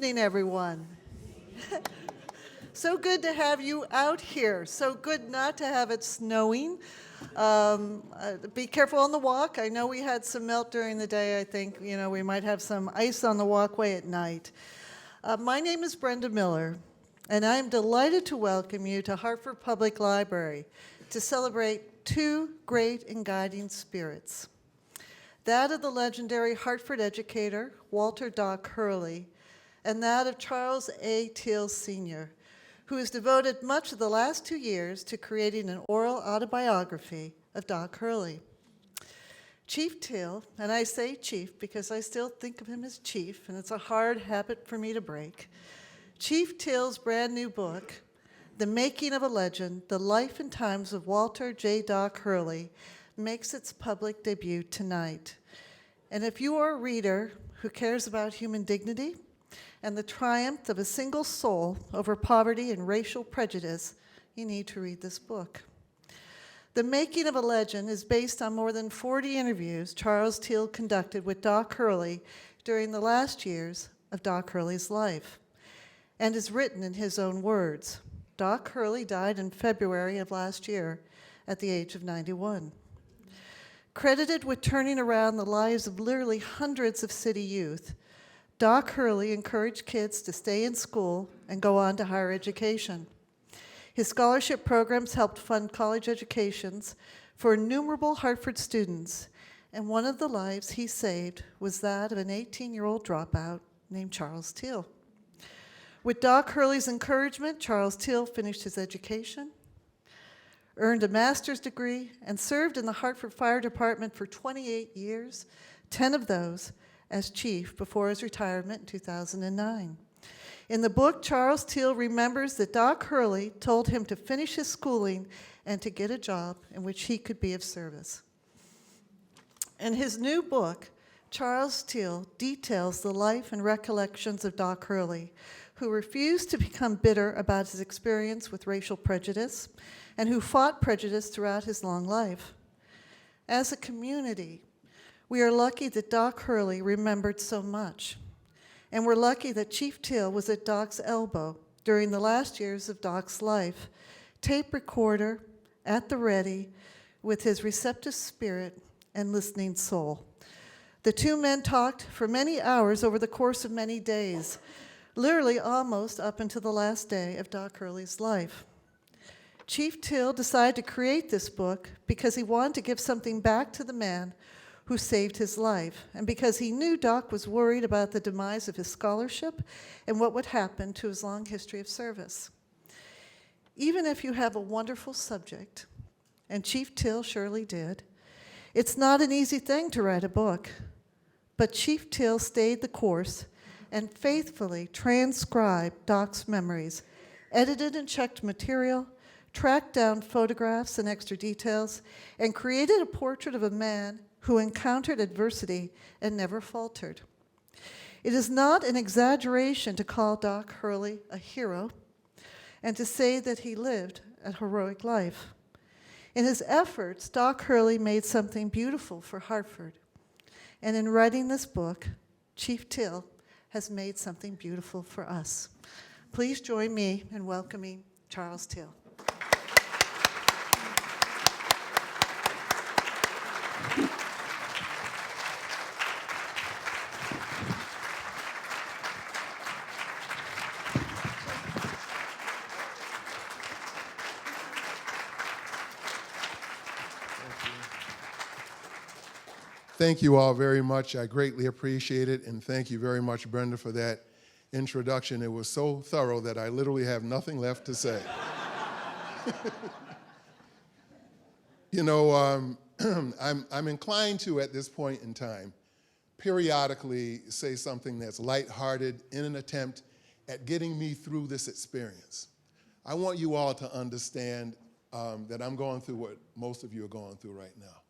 evening, everyone. So good to have you out here. So good not to have it snowing. Be careful on the walk. I know we had some melt during the day. I think, we might have some ice on the walkway at night. My name is Brenda Miller, and I am delighted to welcome you to Hartford Public Library to celebrate two great and guiding spirits. That of the legendary Hartford educator, Walter Doc Hurley, and that of Charles A. Teale Sr., who has devoted much of the last 2 years to creating an oral autobiography of Doc Hurley. Chief Teale, and I say Chief because I still think of him as Chief, and it's a hard habit for me to break. Chief Teale's brand new book, The Making of a Legend, The Life and Times of Walter J. Doc Hurley, makes its public debut tonight. And if you are a reader who cares about human dignity and the triumph of a single soul over poverty and racial prejudice, you need to read this book. The Making of a Legend is based on more than 40 interviews Charles Teale conducted with Doc Hurley during the last years of Doc Hurley's life, and is written in his own words. Doc Hurley died in February of last year at the age of 91. Credited with turning around the lives of literally hundreds of city youth, Doc Hurley encouraged kids to stay in school and go on to higher education. His scholarship programs helped fund college educations for innumerable Hartford students, and one of the lives he saved was that of an 18-year-old dropout named Charles Teale. With Doc Hurley's encouragement, Charles Teale finished his education, earned a master's degree, and served in the Hartford Fire Department for 28 years, 10 of those as chief before his retirement in 2009. In the book, Charles Teale remembers that Doc Hurley told him to finish his schooling and to get a job in which he could be of service. In his new book, Charles Teale details the life and recollections of Doc Hurley, who refused to become bitter about his experience with racial prejudice and who fought prejudice throughout his long life. As a community, we are lucky that Doc Hurley remembered so much. And we're lucky that Chief Teale was at Doc's elbow during the last years of Doc's life, tape recorder at the ready with his receptive spirit and listening soul. The two men talked for many hours over the course of many days, literally almost up until the last day of Doc Hurley's life. Chief Teale decided to create this book because he wanted to give something back to the man who saved his life, and because he knew Doc was worried about the demise of his scholarship and what would happen to his long history of service. Even if you have a wonderful subject, and Chief Teale surely did, it's not an easy thing to write a book. But Chief Teale stayed the course and faithfully transcribed Doc's memories, edited and checked material, tracked down photographs and extra details, and created a portrait of a man who encountered adversity and never faltered. It is not an exaggeration to call Doc Hurley a hero and to say that he lived a heroic life. In his efforts, Doc Hurley made something beautiful for Hartford. And in writing this book, Chief Teale has made something beautiful for us. Please join me in welcoming Charles Teale. Thank you all very much. I greatly appreciate it, and thank you very much, Brenda, for that introduction. It was so thorough that I literally have nothing left to say. I'm inclined to, at this point in time, periodically say something that's lighthearted in an attempt at getting me through this experience. I want you all to understand that I'm going through what most of you are going through right now.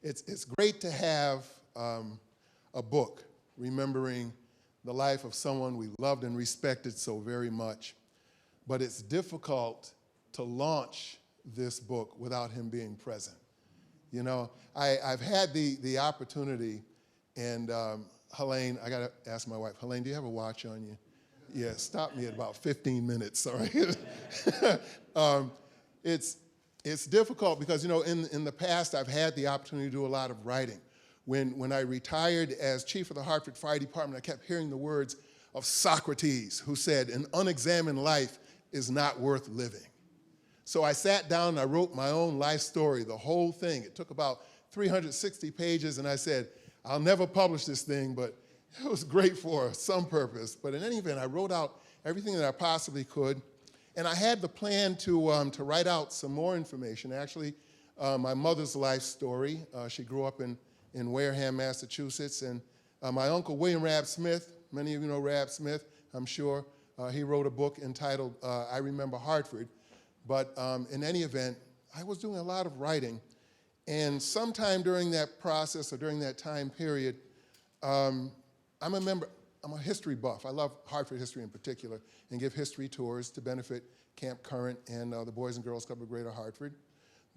It's great to have a book remembering the life of someone we loved and respected so very much, but it's difficult to launch this book without him being present. I've had the opportunity, and Helene, I got to ask my wife, Helene, do you have a watch on you? Yeah, stop me at about 15 minutes, all right? um, it's difficult because, in the past, I've had the opportunity to do a lot of writing. When I retired as chief of the Hartford Fire Department, I kept hearing the words of Socrates, who said, "An unexamined life is not worth living." So I sat down and I wrote my own life story, the whole thing. It took about 360 pages, and I said, I'll never publish this thing, but it was great for some purpose. But in any event, I wrote out everything that I possibly could, and I had the plan to write out some more information. Actually, my mother's life story. She grew up in Wareham, Massachusetts, and my uncle, William Rab Smith, many of you know Rab Smith, I'm sure. He wrote a book entitled I Remember Hartford. But in any event, I was doing a lot of writing, and sometime during that process or during that time period, I'm a history buff. I love Hartford history in particular, and give history tours to benefit Camp Current and the Boys and Girls Club of Greater Hartford.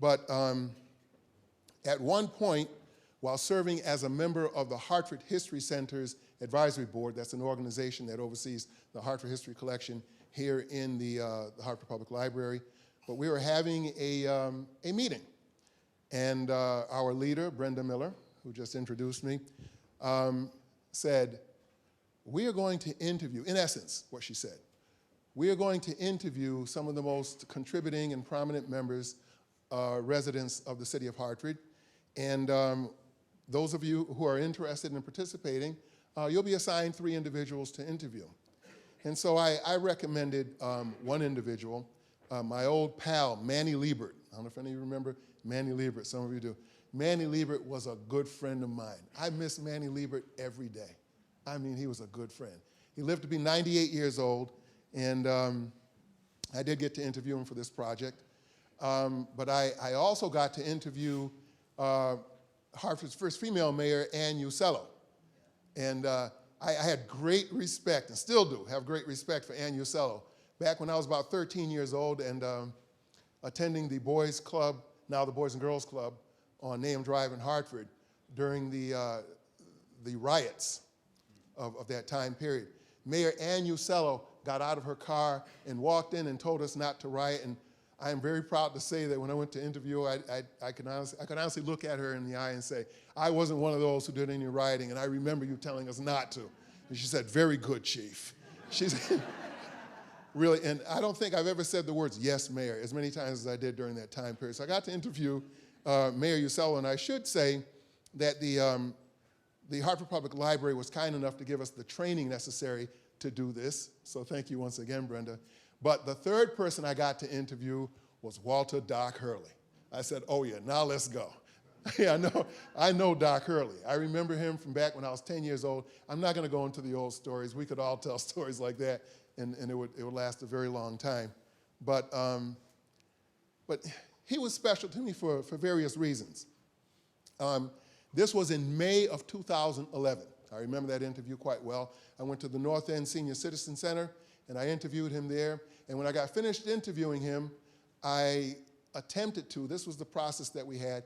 But at one point, while serving as a member of the Hartford History Center's Advisory Board, that's an organization that oversees the Hartford History Collection here in the Hartford Public Library, but we were having a meeting. And our leader, Brenda Miller, who just introduced me, said, we are going to interview, in essence, what she said, we are going to interview some of the most contributing and prominent members, residents of the city of Hartford. And those of you who are interested in participating, you'll be assigned 3 individuals to interview. And so I recommended one individual, my old pal, Manny Liebert. I don't know if any of you remember Manny Liebert, some of you do. Manny Liebert was a good friend of mine. I miss Manny Liebert every day. I mean, he was a good friend. He lived to be 98 years old, and I did get to interview him for this project. But I also got to interview Hartford's first female mayor, Ann Usello. And I had great respect, and still do have great respect for Ann Usello. Back when I was about 13 years old and attending the Boys Club, now the Boys and Girls Club, on Nahum Drive in Hartford during the riots of that time period. Mayor Ann Usello got out of her car and walked in and told us not to riot. And I am very proud to say that when I went to interview her, I could honestly look at her in the eye and say, I wasn't one of those who did any rioting, and I remember you telling us not to. And she said, very good, Chief. She's really, and I don't think I've ever said the words, yes, Mayor, as many times as I did during that time period. So I got to interview Mayor Usello, and I should say that the Hartford Public Library was kind enough to give us the training necessary to do this. So thank you once again, Brenda. But the third person I got to interview was Walter Doc Hurley. I said, oh yeah, now let's go. Yeah, I know Doc Hurley. I remember him from back when I was 10 years old. I'm not going to go into the old stories. We could all tell stories like that, and it would last a very long time. But he was special to me for various reasons. This was in May of 2011. I remember that interview quite well. I went to the North End Senior Citizen Center, and I interviewed him there. And when I got finished interviewing him, I attempted to, this was the process that we had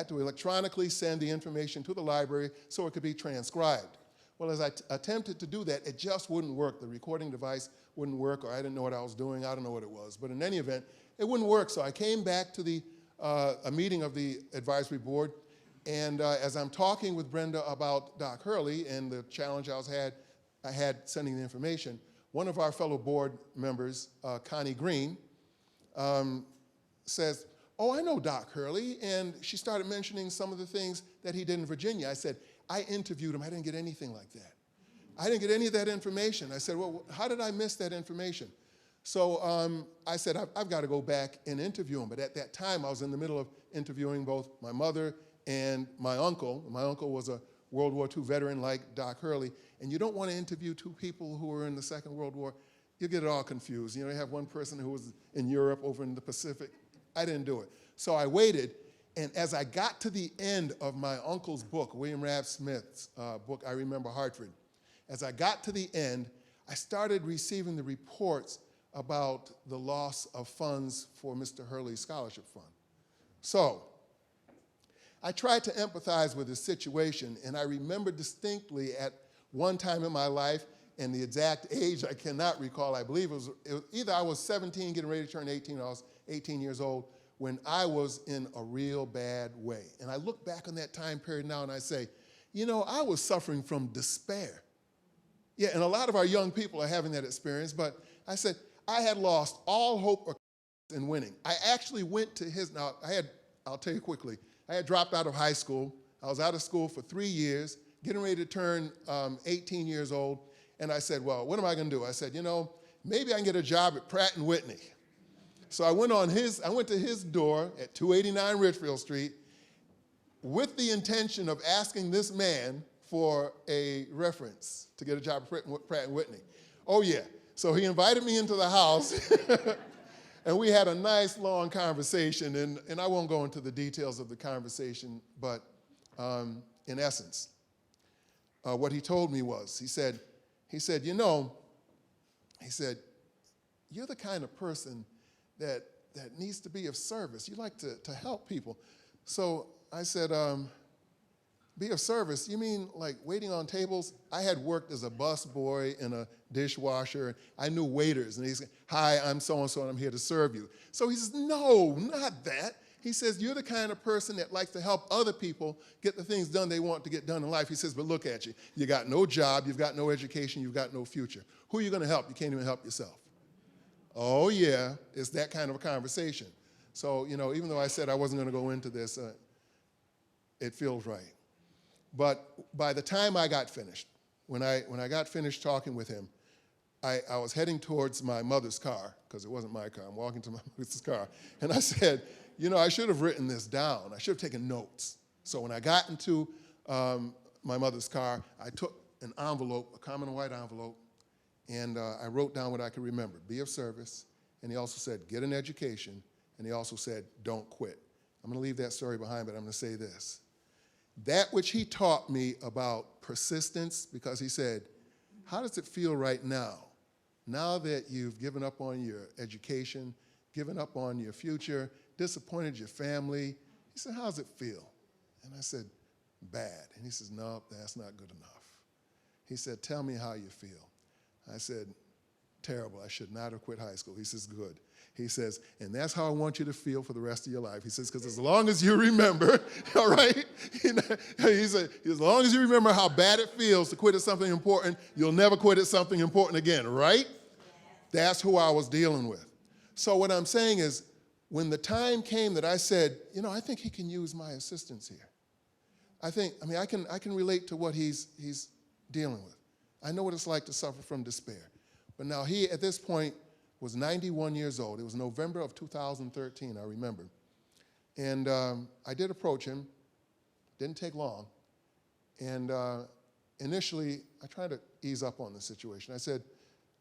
to electronically send the information to the library so it could be transcribed. Well, as I attempted to do that, it just wouldn't work. The recording device wouldn't work, or I didn't know what I was doing. I don't know what it was. But in any event, it wouldn't work. So I came back to a meeting of the advisory board, and as I'm talking with Brenda about Doc Hurley and the challenge I had sending the information, one of our fellow board members, Connie Green, says, oh, I know Doc Hurley, and she started mentioning some of the things that he did in Virginia. I said, I interviewed him. I didn't get anything like that. I didn't get any of that information. I said, well, how did I miss that information? So I said, I've got to go back and interview him. But at that time, I was in the middle of interviewing both my mother and my uncle. My uncle was a World War II veteran like Doc Hurley, and you don't want to interview 2 people who were in the Second World War. You get it all confused. You know, you have one person who was in Europe, over in the Pacific. I didn't do it. So I waited, and as I got to the end of my uncle's book, William Rab Smith's book, I Remember Hartford, as I got to the end, I started receiving the reports about the loss of funds for Mr. Hurley's scholarship fund. So I tried to empathize with his situation, and I remember distinctly at one time in my life, And the exact age I cannot recall. I believe it was either I was 17 getting ready to turn 18, or I was 18 years old when I was in a real bad way. And I look back on that time period now and I say, you know, I was suffering from despair. Yeah, and a lot of our young people are having that experience, but I said, I had lost all hope in winning. I actually went to his, now I'll tell you quickly, I had dropped out of high school. I was out of school for 3 years, getting ready to turn 18 years old. And I said, well, what am I going to do? I said, you know, maybe I can get a job at Pratt & Whitney. So I went to his door at 289 Richfield Street with the intention of asking this man for a reference to get a job at Pratt & Whitney. Oh, yeah. So he invited me into the house, and we had a nice, long conversation. And I won't go into the details of the conversation, but in essence, what he told me was, he said, you know, he said, you're the kind of person that needs to be of service. You like to help people. So I said, be of service? You mean like waiting on tables? I had worked as a bus boy and a dishwasher. I knew waiters. And he said, hi, I'm so-and-so, and I'm here to serve you. So he says, no, not that. He says, you're the kind of person that likes to help other people get the things done they want to get done in life. He says, but look at you. You got no job, you've got no education, you've got no future. Who are you going to help? You can't even help yourself. Oh, yeah, it's that kind of a conversation. So, you know, even though I said I wasn't going to go into this, it feels right. But by the time I got finished, when I got finished talking with him, I was heading towards my mother's car, because it wasn't my car. I'm walking to my mother's car. And I said, you know, I should have written this down. I should have taken notes. So when I got into my mother's car, I took an envelope, a common white envelope, and I wrote down what I could remember. Be of service. And he also said, get an education. And he also said, don't quit. I'm going to leave that story behind, but I'm going to say this. That which he taught me about persistence, because he said, how does it feel right now that you've given up on your education, given up on your future, disappointed your family? He said, how does it feel? And I said, bad. And he says, no, that's not good enough. He said, tell me how you feel. I said, terrible. I should not have quit high school. He says, good. He says, and that's how I want you to feel for the rest of your life. He says, because as long as you remember, all right? He said, as long as you remember how bad it feels to quit at something important, you'll never quit at something important again, right? That's who I was dealing with. So what I'm saying is, when the time came that I said, you know, I think he can use my assistance here. I can relate to what he's dealing with. I know what it's like to suffer from despair. But now he, at this point, was 91 years old. It was November of 2013, I remember. And I did approach him. Didn't take long. And initially, I tried to ease up on the situation. I said,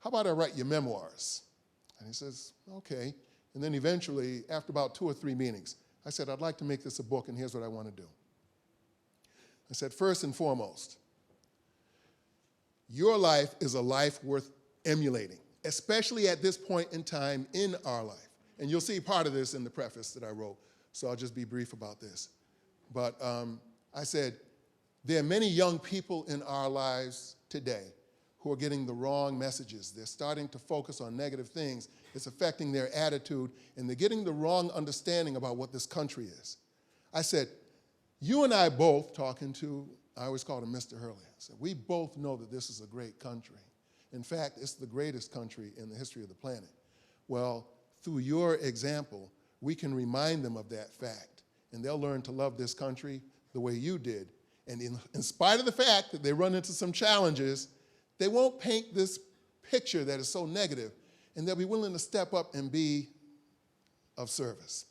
how about I write your memoirs? And he says, okay. And then eventually, after about 2 or 3 meetings, I said, I'd like to make this a book, and here's what I want to do. I said, first and foremost, your life is a life worth emulating, especially at this point in time in our life. And you'll see part of this in the preface that I wrote, so I'll just be brief about this. But I said, there are many young people in our lives today who are getting the wrong messages. They're starting to focus on negative things. It's affecting their attitude, and they're getting the wrong understanding about what this country is. I said, you and I both, talking to, I always called him Mr. Hurley, I said, we both know that this is a great country. In fact, it's the greatest country in the history of the planet. Well, through your example, we can remind them of that fact, and they'll learn to love this country the way you did. And in spite of the fact that they run into some challenges, they won't paint this picture that is so negative, and they'll be willing to step up and be of service.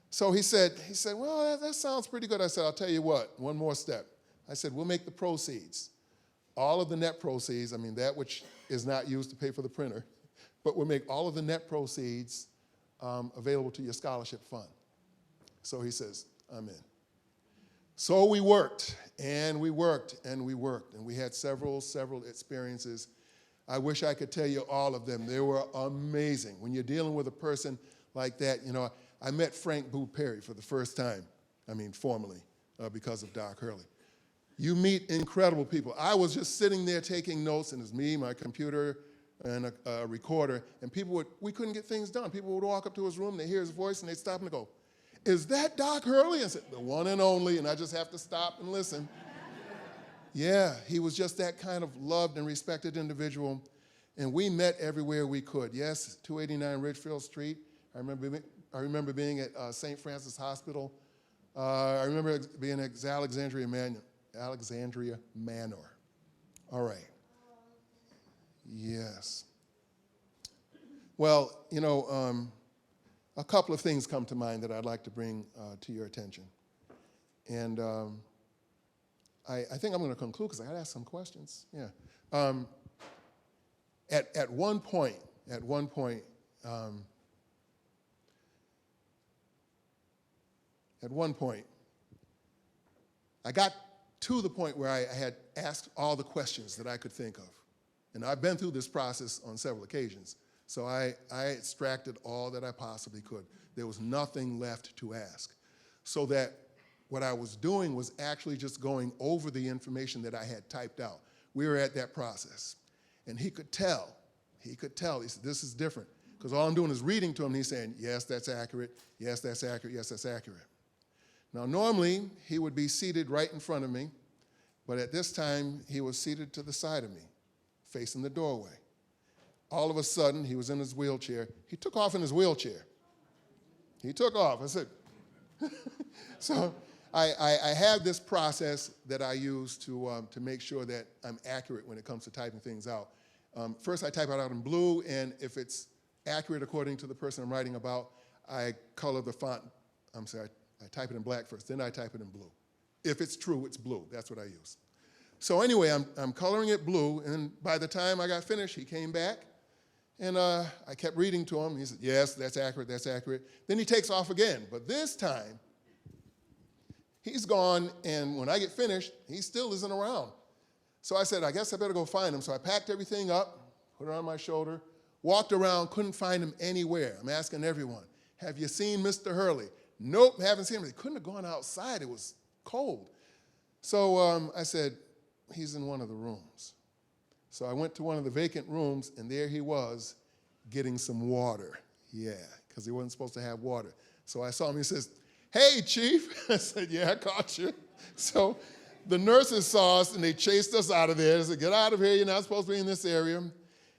So he said, well, that sounds pretty good. I said, I'll tell you what, one more step. I said, we'll make the proceeds, all of the net proceeds, I mean, that which is not used to pay for the printer, but we'll make all of the net proceeds available to your scholarship fund. So he says, I'm in. So we worked, and we worked, and we worked, and we had several experiences. I wish I could tell you all of them. They were amazing. When you're dealing with a person like that, you know, I met Frank Boo Perry for the first time, formally, because of Doc Hurley. You meet incredible people. I was just sitting there taking notes, and it's me, my computer, and a recorder, and we couldn't get things done. People would walk up to his room, they hear his voice, and they'd stop and go, "Is that Doc Hurley?" I said, "The one and only," and I just have to stop and listen. Yeah, he was just that kind of loved and respected individual, and we met everywhere we could. Yes, 289 Ridgefield Street. I remember being at St. Francis Hospital. I remember being at Alexandria Manor. All right. Yes. Well, a couple of things come to mind that I'd like to bring to your attention. And I think I'm going to conclude because I got to ask some questions. Yeah. At one point, I got to the point where I had asked all the questions that I could think of. And I've been through this process on several occasions. So I extracted all that I possibly could. There was nothing left to ask. So that what I was doing was actually just going over the information that I had typed out. We were at that process. And he could tell. He said, "This is different." Because all I'm doing is reading to him, and he's saying, "Yes, that's accurate. Yes, that's accurate. Yes, that's accurate." Now, normally, he would be seated right in front of me, but at this time, he was seated to the side of me, facing the doorway. All of a sudden, he was in his wheelchair. He took off in his wheelchair. He took off. I said, so I have this process that I use to make sure that I'm accurate when it comes to typing things out. First, I type it out in blue, and if it's accurate according to the person I'm writing about, I color the font. I type it in black first, then I type it in blue. If it's true, it's blue. That's what I use. So anyway, I'm coloring it blue, and by the time I got finished, he came back, and I kept reading to him. He said, "Yes, that's accurate, that's accurate." Then he takes off again, but this time, he's gone, and when I get finished, he still isn't around. So I said, I guess I better go find him. So I packed everything up, put it on my shoulder, walked around, couldn't find him anywhere. I'm asking everyone, "Have you seen Mr. Hurley?" "Nope, haven't seen him." He couldn't have gone outside. It was cold. So I said, "He's in one of the rooms." So I went to one of the vacant rooms, and there he was getting some water. Yeah, because he wasn't supposed to have water. So I saw him. He says, "Hey, Chief." I said, "Yeah, I caught you." So the nurses saw us, and they chased us out of there. They said, "Get out of here. You're not supposed to be in this area."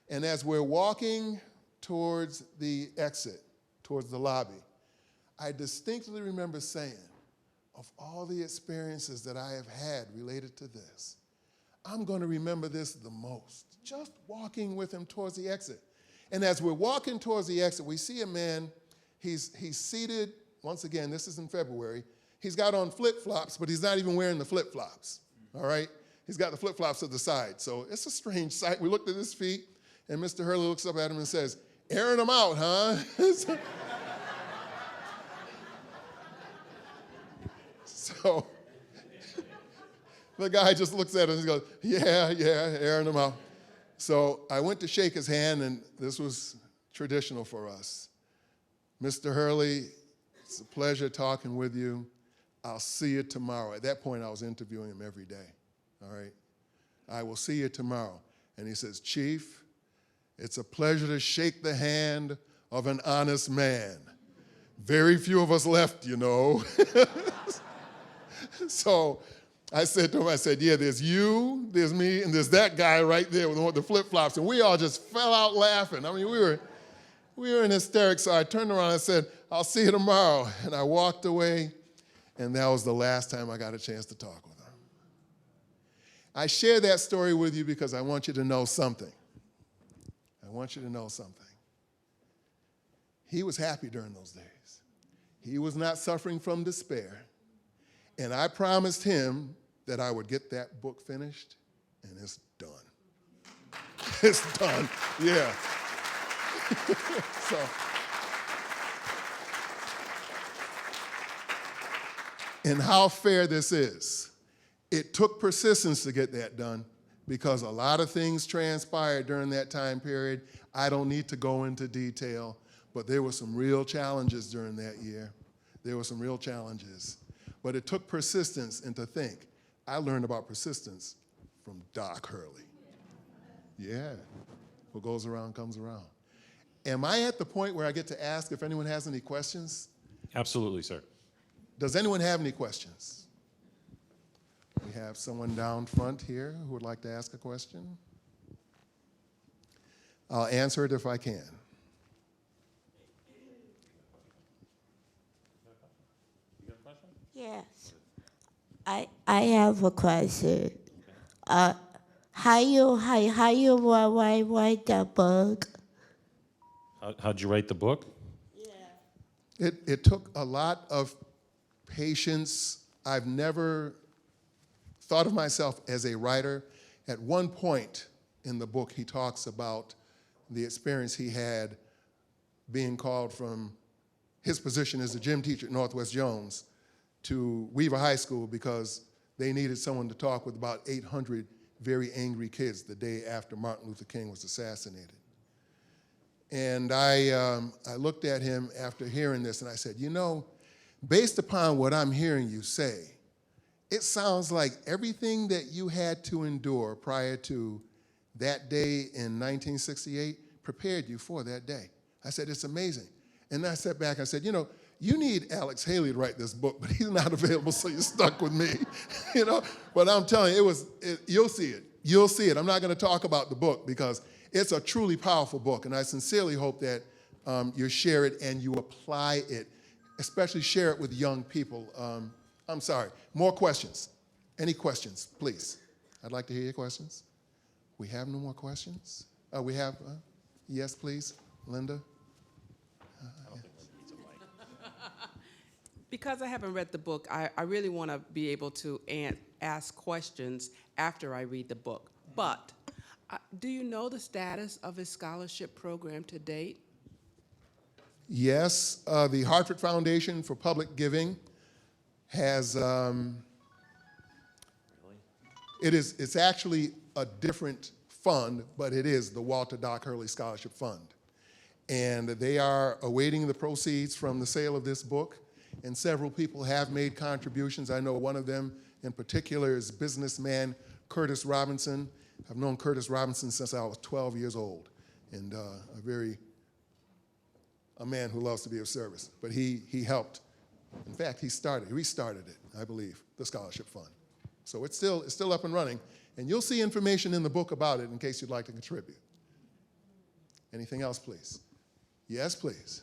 And as we're walking towards the exit, towards the lobby, I distinctly remember saying, of all the experiences that I have had related to this, I'm going to remember this the most, just walking with him towards the exit. And as we're walking towards the exit, we see a man, he's seated, once again, this is in February, he's got on flip-flops, but he's not even wearing the flip-flops, all right? He's got the flip-flops to the side. So it's a strange sight. We looked at his feet, and Mr. Hurley looks up at him and says, "Airing them out, huh?" So the guy just looks at him and he goes, yeah, airing them out. So I went to shake his hand, and this was traditional for us. "Mr. Hurley, it's a pleasure talking with you. I'll see you tomorrow." At that point, I was interviewing him every day, all right? "I will see you tomorrow." And he says, "Chief, it's a pleasure to shake the hand of an honest man. Very few of us left, you know." So I said to him, "Yeah, there's you, there's me, and there's that guy right there with the flip-flops." And we all just fell out laughing. I mean, we were in hysterics. So I turned around and I said, "I'll see you tomorrow." And I walked away, and that was the last time I got a chance to talk with him. I share that story with you because I want you to know something. I want you to know something. He was happy during those days. He was not suffering from despair. And I promised him that I would get that book finished, and it's done. It's done, yeah. So, and how fair this is. It took persistence to get that done because a lot of things transpired during that time period. I don't need to go into detail, but there were some real challenges during that year. There were some real challenges. But it took persistence and to think I learned about persistence from Doc Hurley. Yeah, what goes around comes around. Am I at the point where I get to ask if anyone has any questions? Absolutely, sir. Does anyone have any questions? We have someone down front here who would like to ask a question. I'll answer it if I can. Yes. I have a question. How you write the book? How'd you write the book? It took a lot of patience. I've never thought of myself as a writer. At one point in the book, he talks about the experience he had being called from his position as a gym teacher at Northwest Jones to Weaver High School because they needed someone to talk with about 800 very angry kids the day after Martin Luther King was assassinated. And I looked at him after hearing this and I said, you know, based upon what I'm hearing you say, it sounds like everything that you had to endure prior to that day in 1968 prepared you for that day. I said, it's amazing. And I sat back and I said, you know, you need Alex Haley to write this book, but he's not available, so you're stuck with me. You know, but I'm telling you, you'll see it. You'll see it. I'm not going to talk about the book because it's a truly powerful book, and I sincerely hope that you share it and you apply it, especially share it with young people. I'm sorry. More questions? Any questions, please? I'd like to hear your questions. We have no more questions? We have, yes, please, Linda? Because I haven't read the book, I really want to be able to ask questions after I read the book. But do you know the status of his scholarship program to date? Yes, the Hartford Foundation for Public Giving has, it's actually a different fund, but it is the Walter Doc Hurley Scholarship Fund. And they are awaiting the proceeds from the sale of this book, and several people have made contributions. I know one of them in particular is businessman Curtis Robinson. I've known Curtis Robinson since I was 12 years old, and a man who loves to be of service. But he helped. In fact, he restarted it, I believe, the scholarship fund. So it's still up and running, and you'll see information in the book about it in case you'd like to contribute. Anything else, please? Yes, please.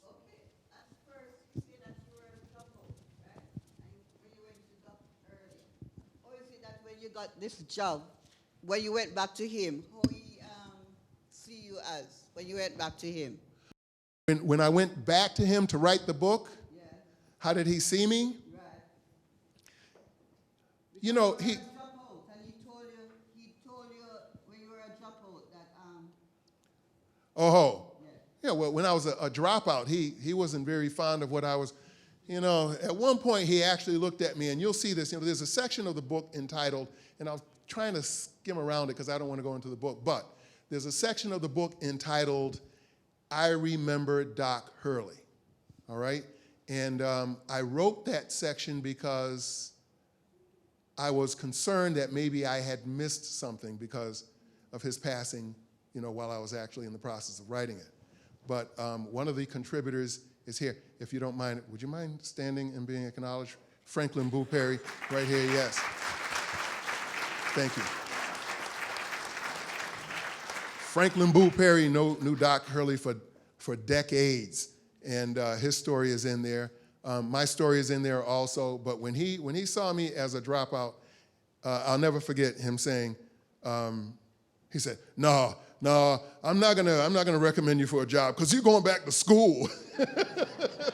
Okay, at first you said that you were in trouble, right? And when you went to Dr. Hurley. Or is it that when you got this job, when you went back to him, how he see you as, when you went back to him? When I went back to him to write the book, Yeah, how did he see me? right. You know, You were a dropout, and he told you when you were a dropout that, yeah, well, when I was a dropout, he wasn't very fond of what I was, you know, at one point he actually looked at me, and you'll see this, you know, there's a section of the book entitled, and I was trying to skim around it because I don't want to go into the book, but there's a section of the book entitled, I Remember Doc Hurley, all right? And I wrote that section because I was concerned that maybe I had missed something because of his passing, you know, while I was actually in the process of writing it. But one of the contributors is here. If you don't mind, would you mind standing and being acknowledged? Franklin Boo Perry, right here, yes. Thank you. Franklin Boo Perry knew Doc Hurley for decades, and his story is in there. My story is in there also, but when he saw me as a dropout, I'll never forget him saying, he said, no, I'm not gonna recommend you for a job because you're going back to school.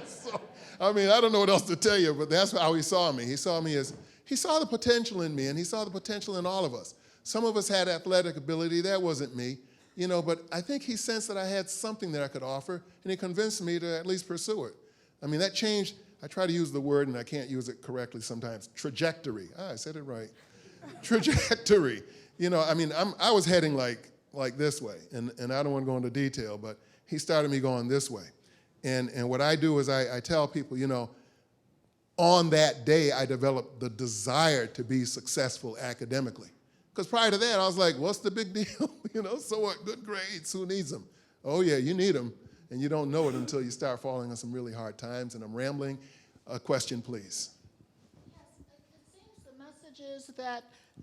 So, I mean, I don't know what else to tell you, but that's how he saw me. He saw the potential in me, and he saw the potential in all of us. Some of us had athletic ability, that wasn't me, you know, but I think he sensed that I had something that I could offer, and he convinced me to at least pursue it. I mean, that changed, I try to use the word, and I can't use it correctly sometimes, trajectory. I said it right. Trajectory. You know, I mean, I was heading like this way, and I don't want to go into detail, but he started me going this way. And what I do is I tell people, you know, on that day, I developed the desire to be successful academically. Because prior to that, I was like, what's the big deal? So what? Good grades, who needs them? Oh yeah, you need them, and you don't know it until you start falling on some really hard times, and I'm rambling. A question, please. Yes, it seems the messages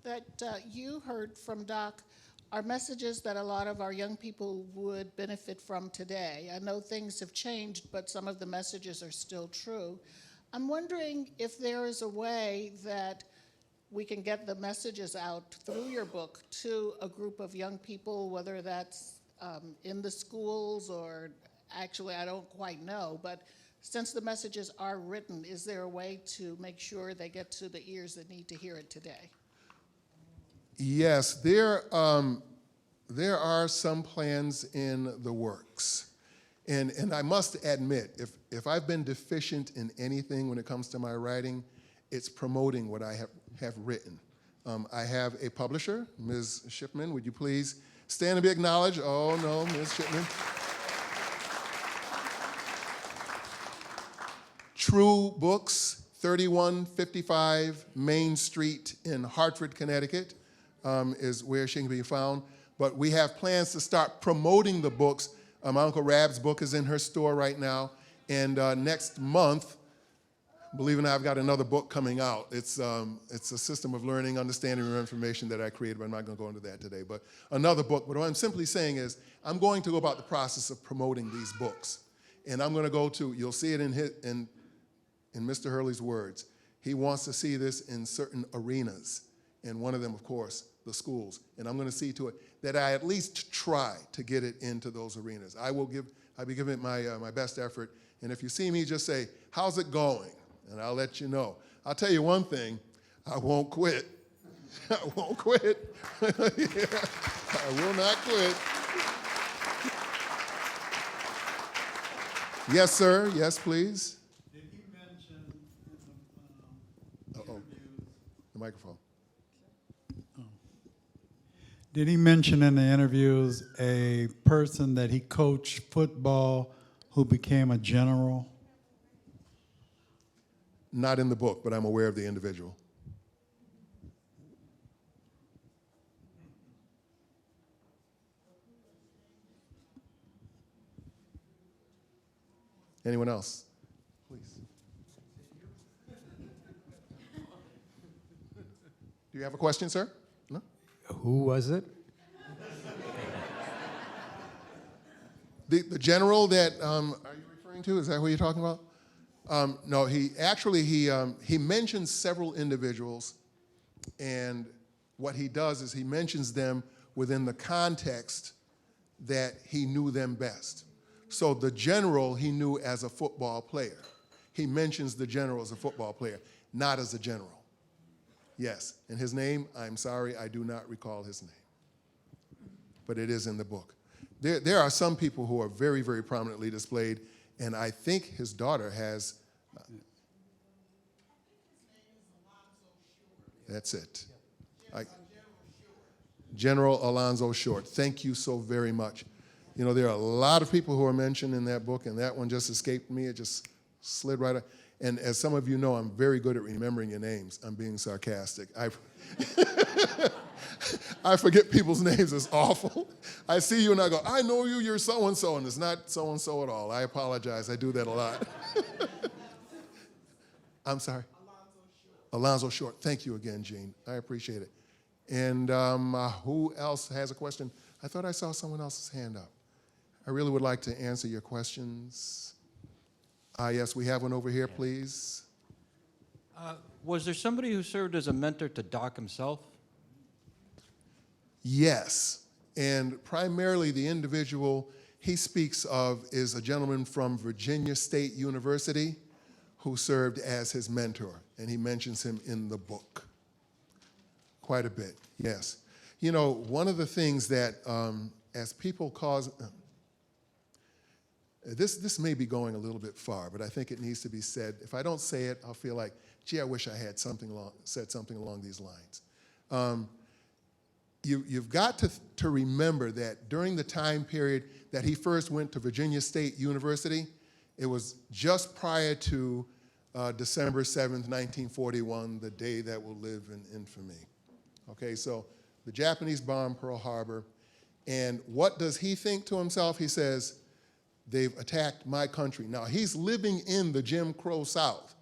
that you heard from Doc are messages that a lot of our young people would benefit from today. I know things have changed, but some of the messages are still true. I'm wondering if there is a way that we can get the messages out through your book to a group of young people, whether that's in the schools or actually, I don't quite know, but since the messages are written, is there a way to make sure they get to the ears that need to hear it today? Yes, there are some plans in the works. And I must admit, if I've been deficient in anything when it comes to my writing, it's promoting what I have written. I have a publisher, Ms. Shipman. Would you please stand and be acknowledged? Oh, no, Ms. Shipman. True Books, 3155 Main Street in Hartford, Connecticut, is where she can be found. But we have plans to start promoting the books. My Uncle Rab's book is in her store right now. And next month, believe it or not, I've got another book coming out. It's a system of learning, understanding, and information that I created, but I'm not going to go into that today. But another book. But what I'm simply saying is I'm going to go about the process of promoting these books. And I'm going to go to, you'll see it in Mr. Hurley's words. He wants to see this in certain arenas. And one of them, of course, the schools. And I'm going to see to it that I at least try to get it into those arenas. I'll be giving it my best effort. And if you see me, just say, how's it going? And I'll let you know. I'll tell you one thing, I won't quit. I won't quit. Yeah, I will not quit. Yes, sir. Yes, please. Did he mention in the interviews? The microphone. Did he mention in the interviews a person that he coached football who became a general? Not in the book, but I'm aware of the individual. Anyone else? Please. Do you have a question, sir? No? Who was it? The general that, are you referring to? Is that who you're talking about? No, he mentions several individuals, and what he does is he mentions them within the context that he knew them best. So the general he knew as a football player. He mentions the general as a football player, not as a general. Yes, and his name, I'm sorry, I do not recall his name. But it is in the book. There are some people who are very, very prominently displayed, and I think his daughter has. That's it. General Alonzo Short. Thank you so very much. You know, there are a lot of people who are mentioned in that book, and that one just escaped me. It just slid right up. And as some of you know, I'm very good at remembering your names. I'm being sarcastic. I forget people's names. It's awful. I see you and I go, I know you, you're so-and-so, and it's not so-and-so at all. I apologize. I do that a lot. I'm sorry? Alonzo Short. Thank you again, Gene. I appreciate it. And who else has a question? I thought I saw someone else's hand up. I really would like to answer your questions. Yes, we have one over here, please. Was there somebody who served as a mentor to Doc himself? Yes, and primarily the individual he speaks of is a gentleman from Virginia State University who served as his mentor, and he mentions him in the book quite a bit, yes. You know, one of the things that as people cause, this may be going a little bit far, but I think it needs to be said. If I don't say it, I'll feel like, gee, I wish I had said something along these lines. You've got to remember that during the time period that he first went to Virginia State University, it was just prior to December 7th, 1941, the day that will live in infamy. Okay, so the Japanese bomb Pearl Harbor, and what does he think to himself? He says, they've attacked my country. Now, he's living in the Jim Crow South,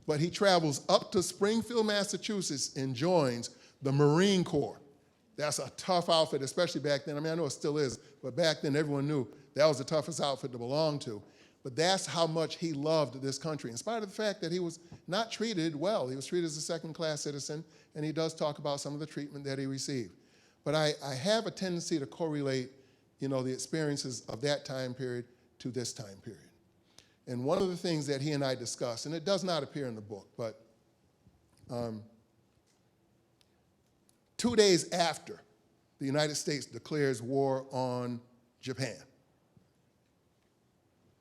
but he travels up to Springfield, Massachusetts, and joins the Marine Corps. That's a tough outfit, especially back then. I mean, I know it still is, but back then everyone knew that was the toughest outfit to belong to. But that's how much he loved this country, in spite of the fact that he was not treated well. He was treated as a second-class citizen, and he does talk about some of the treatment that he received. But I have a tendency to correlate, the experiences of that time period to this time period. And one of the things that he and I discussed, and it does not appear in the book, but 2 days after the United States declares war on Japan,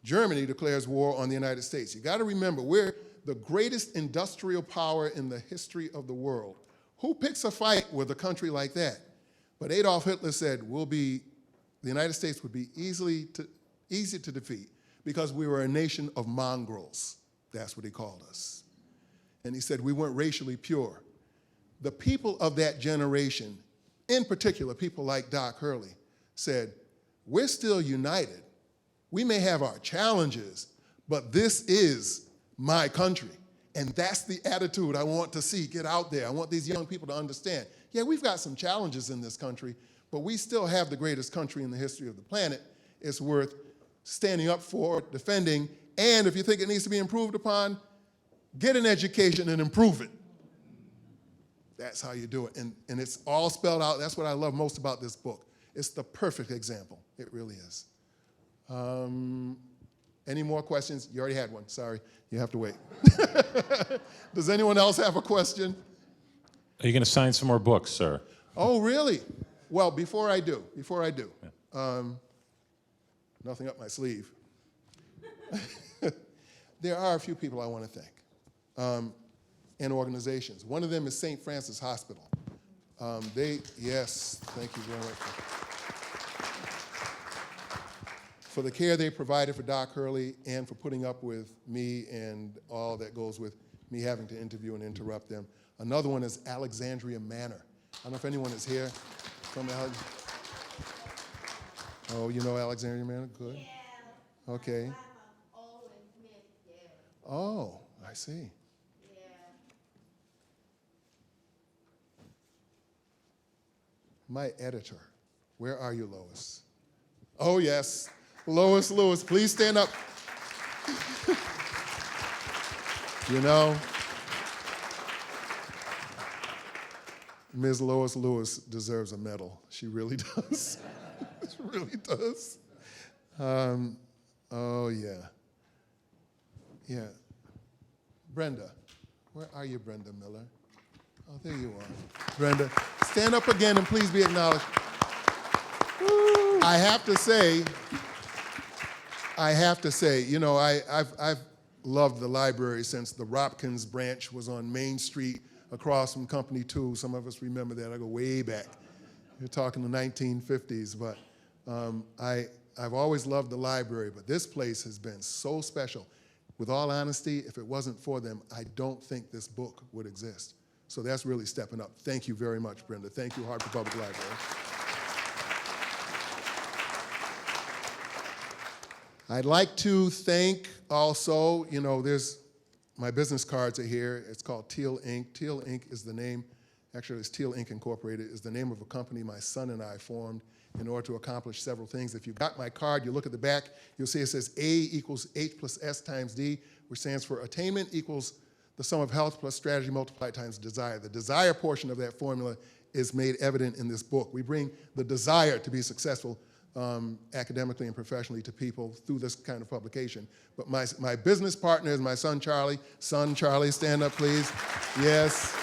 Germany declares war on the United States. You got to remember, we're the greatest industrial power in the history of the world. Who picks a fight with a country like that? But Adolf Hitler said, the United States would be easy to defeat because we were a nation of mongrels. That's what he called us. And he said we weren't racially pure. The people of that generation, in particular people like Doc Hurley, said, we're still united. We may have our challenges, but this is my country. And that's the attitude I want to see get out there. I want these young people to understand, yeah, we've got some challenges in this country, but we still have the greatest country in the history of the planet. It's worth standing up for, defending, and if you think it needs to be improved upon, get an education and improve it. That's how you do it. And it's all spelled out. That's what I love most about this book. It's the perfect example. It really is. Any more questions? You already had one. Sorry. You have to wait. Does anyone else have a question? Are you going to sign some more books, sir? Oh, really? Well, before I do, nothing up my sleeve. There are a few people I want to thank, and organizations. One of them is St. Francis Hospital. Yes, thank you very much. For the care they provided for Doc Hurley and for putting up with me and all that goes with me having to interview and interrupt them. Another one is Alexandria Manor. I don't know if anyone is here from Alexandria. Oh, you know Alexandria Manor? Good. Yeah. Okay. Oh, I see. Yeah. My editor. Where are you, Lois? Oh, yes. Lois Lewis, please stand up. Ms. Lois Lewis deserves a medal. She really does. She really does. Oh, yeah. Yeah. Brenda. Where are you, Brenda Miller? Oh, there you are. Brenda, stand up again and please be acknowledged. I have to say, I've loved the library since the Hopkins branch was on Main Street across from Company 2. Some of us remember that. I go way back. You're talking the 1950s, but I've always loved the library, but this place has been so special. With all honesty, if it wasn't for them, I don't think this book would exist. So that's really stepping up. Thank you very much, Brenda. Thank you, Hartford Public Library. I'd like to thank also, there's my business cards are here. It's called Teale Inc. Teale Inc. is the name, actually it's Teale Inc. Incorporated, is the name of a company my son and I formed in order to accomplish several things. If you got my card, you look at the back, you'll see it says A equals H plus S times D, which stands for attainment equals the sum of health plus strategy multiplied times desire. The desire portion of that formula is made evident in this book. We bring the desire to be successful academically and professionally to people through this kind of publication. But my business partner is my son, Charlie. Son, Charlie, stand up, please. Yes.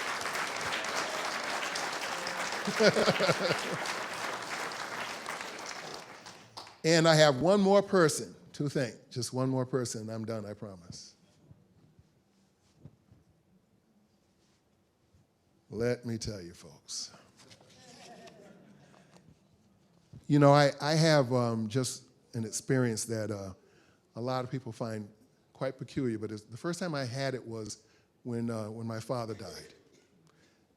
And I have one more person to thank. Just one more person, and I'm done, I promise. Let me tell you, folks. I have just an experience that a lot of people find quite peculiar, but the first time I had it was when my father died.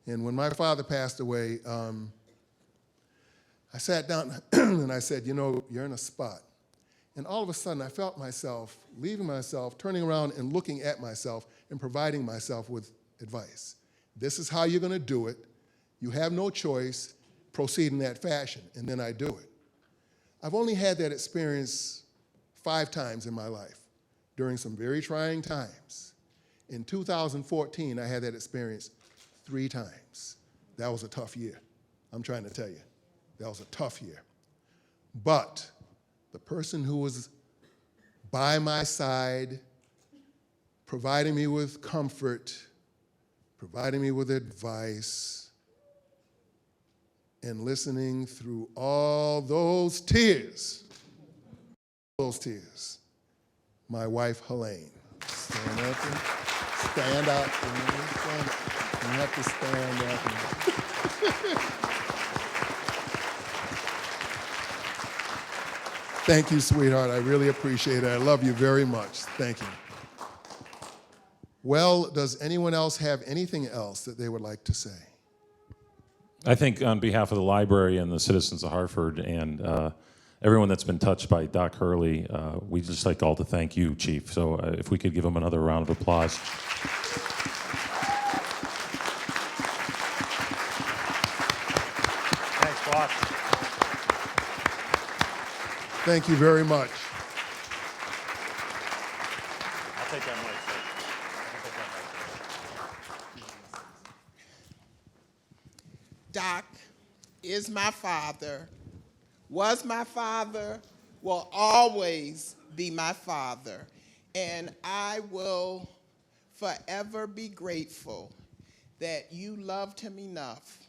And when my father passed away, I sat down and I said, you know, you're in a spot. And all of a sudden, I felt myself leaving myself, turning around and looking at myself and providing myself with advice. This is how you're going to do it. You have no choice. Proceed in that fashion. And then I do it. I've only had that experience 5 times in my life during some very trying times. In 2014, I had that experience 3 times. That was a tough year. I'm trying to tell you. That was a tough year. But the person who was by my side, providing me with comfort, providing me with advice, and listening through all those tears, my wife, Helene. Stand up and stand up. You have to stand up. Thank you, sweetheart. I really appreciate it. I love you very much. Thank you. Well, does anyone else have anything else that they would like to say? I think on behalf of the library and the citizens of Hartford and everyone that's been touched by Doc Hurley, we'd just like all to thank you, Chief. So if we could give him another round of applause. Thanks, boss. Thank you very much. I'll take that mic, sir. I'll take that mic. Doc is my father, was my father, will always be my father. And I will forever be grateful that you loved him enough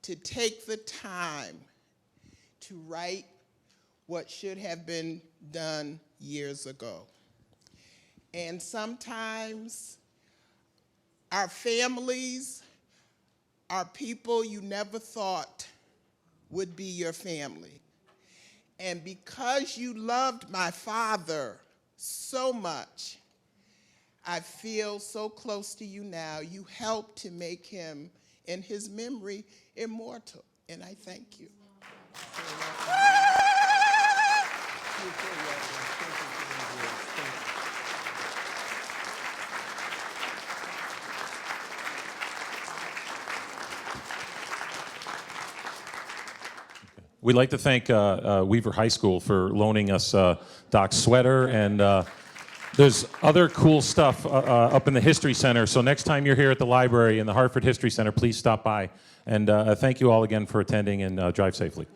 to take the time to write what should have been done years ago. And sometimes our families are people you never thought would be your family. And because you loved my father so much, I feel so close to you now. You helped to make him, in his memory, immortal. And I thank you. We'd like to thank Weaver High School for loaning us Doc's sweater, and there's other cool stuff up in the History Center. So next time you're here at the library in the Hartford History Center, please stop by. And thank you all again for attending, and drive safely.